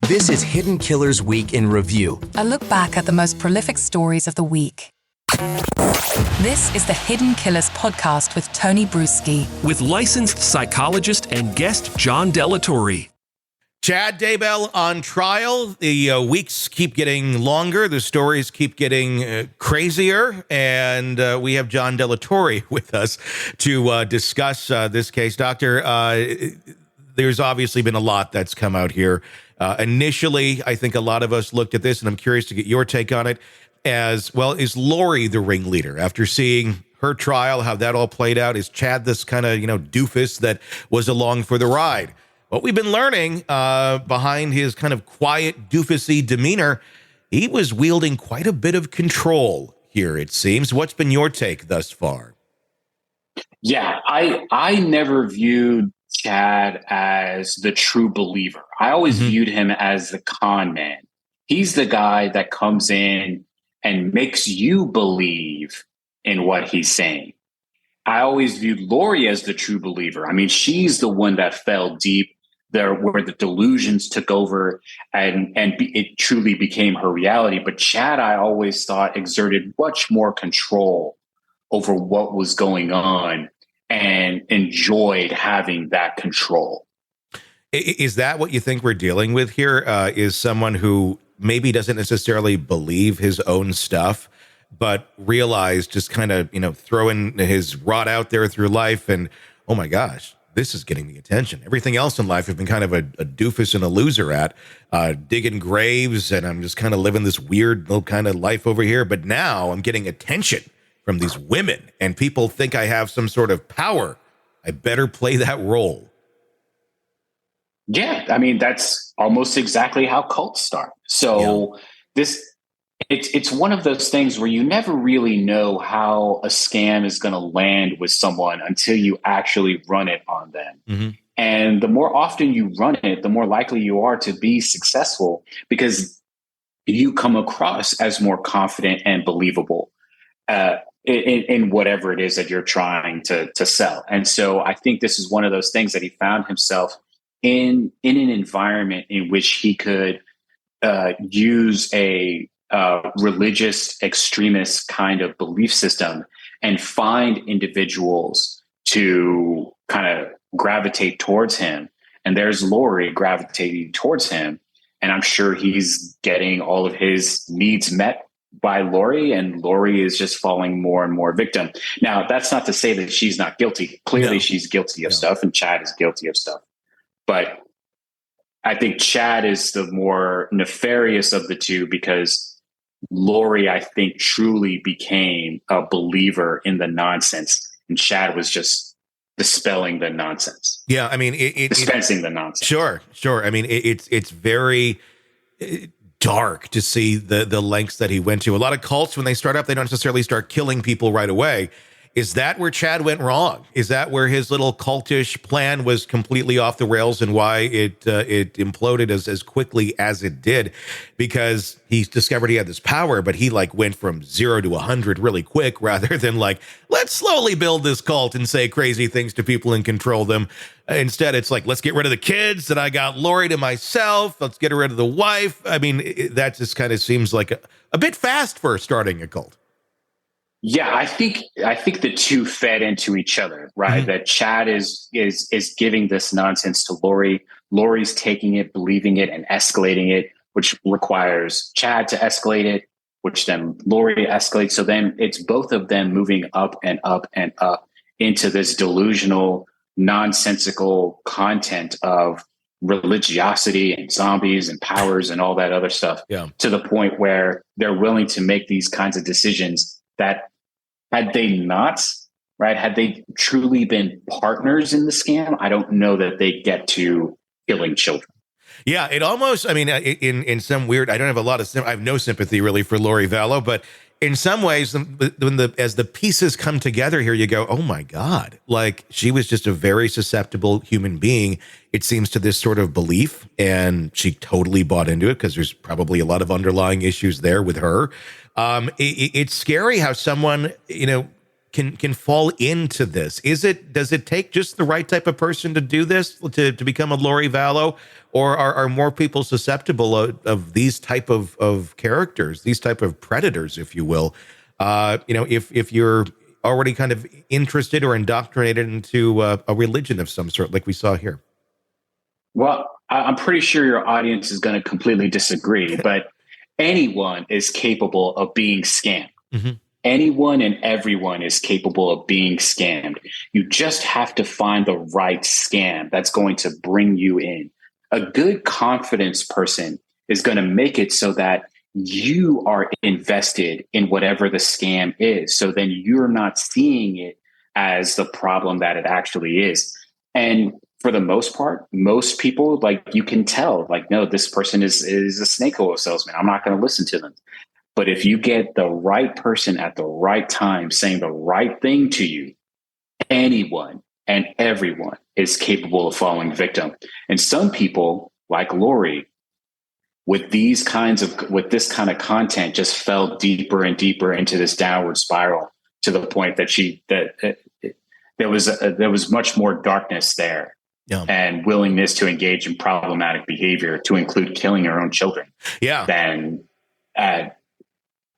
This is Hidden Killers Week in Review. A look back at the most prolific stories of the week. This is the Hidden Killers podcast with Tony Brueski. With licensed psychologist and guest John Delatorre. Chad Daybell on trial. The weeks keep getting longer. The stories keep getting crazier. And we have John Delatorre with us to discuss this case. Doctor, there's obviously been a lot that's come out here. Initially, I think a lot of us looked at this, and I'm curious to get your take on it, as well. Is Lori the ringleader? After seeing her trial, how that all played out, is Chad this kind of, doofus that was along for the ride? What we've been learning behind his kind of quiet, doofusy demeanor, he was wielding quite a bit of control here, it seems. What's been your take thus far? Yeah, I never viewed Chad as the true believer. I always viewed him as the con man. He's the guy that comes in and makes you believe in what he's saying. I always viewed Lori as the true believer. I mean, she's the one that fell deep there, where the delusions took over and it truly became her reality. But Chad, I always thought, exerted much more control over what was going on and enjoyed having that control. Is that what you think we're dealing with here? Is someone who maybe doesn't necessarily believe his own stuff, but realized, just kind of, throwing his rod out there through life and, oh my gosh, this is getting the attention. Everything else in life has been kind of a doofus and a loser at, digging graves, and I'm just kind of living this weird little kind of life over here. But now I'm getting attention from these women, and people think I have some sort of power. I better play that role. Yeah, I mean, that's almost exactly how cults start. So it's one of those things where you never really know how a scam is going to land with someone until you actually run it on them. Mm-hmm. And the more often you run it, the more likely you are to be successful, because you come across as more confident and believable in whatever it is that you're trying to sell. And so I think this is one of those things that he found himself in an environment in which he could use a religious extremist kind of belief system and find individuals to kind of gravitate towards him. And there's Lori gravitating towards him. And I'm sure he's getting all of his needs met by Lori, and Lori is just falling more and more victim. Now, that's not to say that she's not guilty. Clearly, she's guilty of stuff, and Chad is guilty of stuff. But I think Chad is the more nefarious of the two, because Lori, I think, truly became a believer in the nonsense, and Chad was just dispelling the nonsense. Yeah, I mean, dispensing the nonsense. Sure. I mean, it's very dark to see the lengths that he went to. A lot of cults, when they start up, they don't necessarily start killing people right away. Is that where Chad went wrong? Is that where his little cultish plan was completely off the rails, and why it imploded as quickly as it did? Because he discovered he had this power, but he went from 0 to 100 really quick, rather than let's slowly build this cult and say crazy things to people and control them. Instead, it's let's get rid of the kids, and I got Lori to myself. Let's get rid of the wife. I mean, that just kind of seems like a bit fast for starting a cult. Yeah, I think the two fed into each other, right? Mm-hmm. That Chad is giving this nonsense to Lori. Lori's taking it, believing it, and escalating it, which requires Chad to escalate it, which then Lori escalates. So then it's both of them moving up and up and up into this delusional, nonsensical content of religiosity and zombies and powers and all that other stuff, to the point where they're willing to make these kinds of decisions that, had they truly been partners in the scam, I don't know that they get to killing children. Yeah, it almost, I mean, in some weird, I don't have a lot of, I have no sympathy really for Lori Vallow, but in some ways, as the pieces come together here, you go, oh my God, she was just a very susceptible human being, it seems, to this sort of belief, and she totally bought into it, because there's probably a lot of underlying issues there with her. It's scary how someone, can fall into this? Does it take just the right type of person to do this, to become a Lori Vallow, or are more people susceptible of these type of characters, these type of predators, if you will? If you're already kind of interested or indoctrinated into a religion of some sort, like we saw here. Well, I'm pretty sure your audience is going to completely disagree, but anyone is capable of being scammed. Mm-hmm. Anyone and everyone is capable of being scammed. You just have to find the right scam that's going to bring you in. A good confidence person is going to make it so that you are invested in whatever the scam is. So then you're not seeing it as the problem that it actually is. And for the most part, most people, like, you can tell, like, no, this person is a snake oil salesman. I'm not going to listen to them. But if you get the right person at the right time saying the right thing to you, anyone and everyone is capable of falling victim. And some people, like Lori, with this kind of content, just fell deeper and deeper into this downward spiral, to the point that there was much more darkness there. Yeah. And willingness to engage in problematic behavior, to include killing her own children. Yeah. Than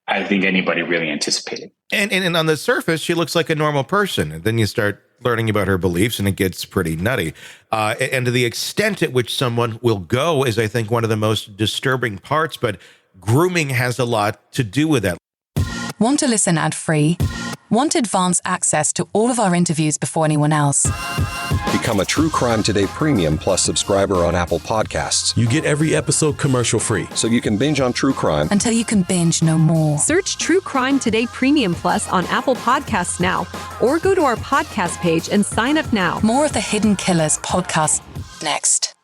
I think anybody really anticipated. And on the surface, she looks like a normal person. And then you start learning about her beliefs, and it gets pretty nutty. And to the extent at which someone will go is, I think, one of the most disturbing parts. But grooming has a lot to do with that. Want to listen ad-free? Want advanced access to all of our interviews before anyone else? Become a True Crime Today Premium Plus subscriber on Apple Podcasts. You get every episode commercial free, so you can binge on true crime until you can binge no more. Search True Crime Today Premium Plus on Apple Podcasts now, or go to our podcast page and sign up now. More of the Hidden Killers podcast next.